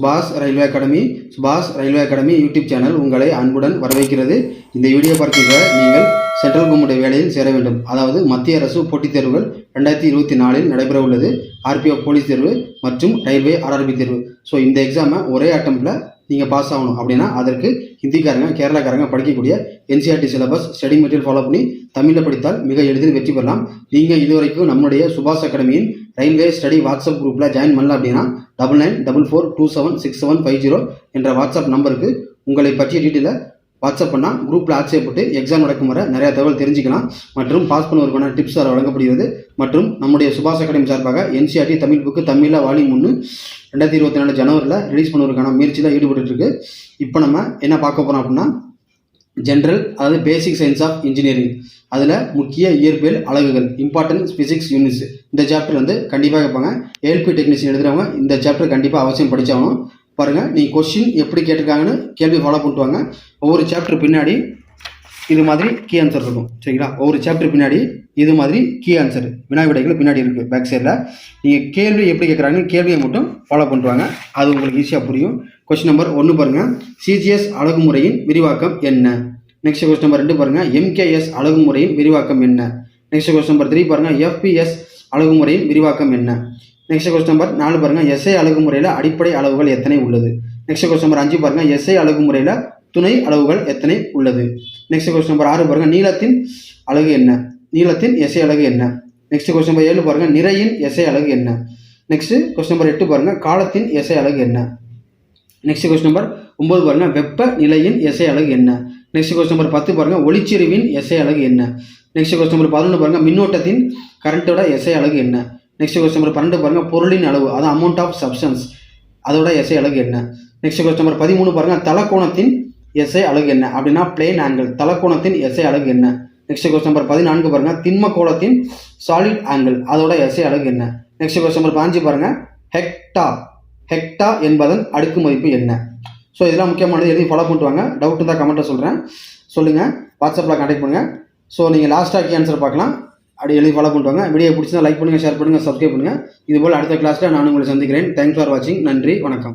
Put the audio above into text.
சுபாஷ் railway academy YouTube channel உங்களை அன்புடன் வரவேற்கிறது. இந்த வீடியோ பார்க்கின்ற நீங்கள் சென்ட்ரல் கவர்மெண்ட் வேலையில் சேர வேண்டும், அதாவது மத்திய அரசு போட்டித் தேர்வுகள் 2024 நடைபெற உள்ளது. ஆர்பிஎஃப் போலீஸ் தேர்வு மற்றும் ரயில்வே ஆர்ஆர்பி தேர்வு. ஸோ இந்த எக்ஸாமை ஒரே அட்டெம்ப்டில் நீங்கள் பாஸ் ஆகணும் அப்படின்னா அதற்கு ஹிந்திக்காரங்க கேரளாக்காரங்க படிக்கக்கூடிய NCERT syllabus study material follow பண்ணி தமிழில் படித்தால் மிக எளிதில் வெற்றி பெறலாம். நீங்கள் இதுவரைக்கும் நம்முடைய சுபாஷ் அகாடமியின் ரயில்வே ஸ்டடி வாட்ஸ்அப் குரூப்பில் ஜாயின் பண்ணல அப்படின்னா 9944276750 என்ற வாட்ஸ்அப் நம்பருக்கு உங்களை பற்றிய டீட்டெயிலை வாட்ஸ்அப் பண்ணால் குரூப்பில் ஆட் செய்யப்பட்டு எக்ஸாம் நடக்கும் வரை நிறைய தகவல் தெரிஞ்சுக்கலாம். மற்றும் பாஸ் பண்ணுவதற்கான டிப்ஸ் அதில் வழங்கப்படுகிறது. மற்றும் நம்முடைய சுபாஷ் அகாடமி சார்பாக என்சிஆர்டி தமிழ் புக்கு தமிழில் வால்யூம் 1 2024 ஜனவரியில் ரிலீஸ் பண்ணுவதற்கான முயற்சியில் ஈடுபட்டு இருக்கு. இப்போ நம்ம என்ன பார்க்க போகிறோம் அப்படின்னா ஜென்ரல், அதாவது பேசிக் சயின்ஸ் ஆஃப் இன்ஜினியரிங், அதில் முக்கிய இயற்பியல் அலகுகள் இம்பார்ட்டன்ட் ஃபிசிக்ஸ் யூனிட்ஸ். இந்த சாப்டர் வந்து கண்டிப்பாக கேட்பாங்க. ஏஎல்பி டெக்னீஷியன் எழுதுறவங்க இந்த சாப்டர் கண்டிப்பாக அவசியம் படிச்சாகணும். பாருங்கள், நீங்கள் கொஸ்டின் எப்படி கேட்டிருக்காங்கன்னு கேள்வி ஃபாலோ பண்ணிட்டுவாங்க. ஒவ்வொரு சாப்டர் பின்னாடி இது மாதிரி கீ ஆன்சர் இருக்கும், சரிங்களா? ஒவ்வொரு சாப்டர் பின்னாடி இது மாதிரி கீ ஆன்சர் வினா விடைகள் பின்னாடி இருக்குது பேக் சைடில். நீங்கள் கேள்வி எப்படி கேட்குறாங்க கேள்வியை மட்டும் ஃபாலோ பண்ணிட்டுவாங்க, அது உங்களுக்கு ஈஸியாக புரியும். கொஸ்டின் நம்பர் 1 பாருங்கள், சிஜிஎஸ் அழகுமுறையின் விரிவாக்கம் என்ன? நெக்ஸ்ட் கொஸ்டின் நம்பர் 2 பாருங்கள், எம்கேஎஸ் அழகுமுறையின் விரிவாக்கம் என்ன? நெக்ஸ்ட் கொஸ்டின் நம்பர் 3 பாருங்கள், எஃபிஎஸ் அழகுமுறையின் விரிவாக்கம் என்ன? நெக்ஸ்ட் கொஸ்டின் நம்பர் 4 பாருங்கள், எஸ்ஐ அழகுமுறையில் அடிப்படை அளவுகள் எத்தனை உள்ளது? நெக்ஸ்ட் கொஸ்டின் நம்பர் 5 பாருங்கள், எஸ்ஐ அழகுமுறையில் துணை அளவுகள் எத்தனை உள்ளது? நெக்ஸ்ட் கொஸ்டின் நம்பர் 6 பாருங்கள், நீளத்தின் அலகு என்ன? நீளத்தின் எஸ்ஐ அலகு என்ன? நெக்ஸ்ட் கொஸ்டின் நம்பர் 7 பாருங்கள், நிறையின் எஸ்ஐ அலகு என்ன? நெக்ஸ்ட் கொஸ்டின் நம்பர் 8 பாருங்கள், காலத்தின் எஸ்ஐ அலகு என்ன? நெக்ஸ்ட் கொஸ்டின் நம்பர் 9 பாருங்கள், வெப்ப நிலையின் எஸ்ஐ அலகு என்ன? நெக்ஸ்ட் கொஸ்டின் நம்பர் 10 பாருங்கள், ஒளிச்செறிவின் எஸ்ஐ அலகு என்ன? நெக்ஸ்ட் கொஸ்டின் நம்பர் 11 பாருங்கள், மின்னோட்டத்தின் கரண்டோட எஸ்ஐ அலகு என்ன? நெக்ஸ்ட் கொஸ்டின் நம்பர் 12 பாருங்கள், பொருளின் அளவு, அதாவது அமௌண்ட் ஆஃப் சப்ஸ்டன்ஸ், அதோட எஸ்ஐ அலகு என்ன? நெக்ஸ்ட் கொஸ்டின் நம்பர் 13 பாருங்கள், தலக்கோணத்தின் எஸ்ஐ அலகு என்ன அப்படின்னா பிளேன் ஆங்கிள், தலக்கோணத்தின் எஸ்ஐ அலகு என்ன? நெக்ஸ்ட் கொஸ்டின் நம்பர் 14 பாருங்கள், திண்ம கோளத்தின் சாலிட் ஆங்கிள், அதோட எஸ்ஐ அலகு என்ன? நெக்ஸ்ட் கொஸ்டின் நம்பர் 15 பாருங்கள், ஹெக்டா என்பதன் அடுக்கு மதிப்பு என்ன? ஸோ இதெல்லாம் முக்கியமானது, எதையும் ஃபாலோ பண்ணிட்டு வாங்க. டவுட் இருந்தால் கமெண்ட்டில் சொல்லுங்கள், வாட்ஸ்அப்பில் கான்டாக்ட் பண்ணுங்கள். ஸோ நீங்கள் லாஸ்ட்டாக ஆன்சர் பார்க்கலாம், அப்படி எழுதி ஃபாலோ பண்ணிட்டு வாங்க. வீடியோ பிடிச்சிருந்தா லைக் பண்ணுங்கள், ஷேர் பண்ணுங்கள், சப்ஸ்கிரைப் பண்ணுங்கள். இதுபோல் அடுத்த கிளாஸில் நான் உங்களை சந்திக்கிறேன். தேங்க்ஸ் ஃபார் வாட்சிங். நன்றி, வணக்கம்.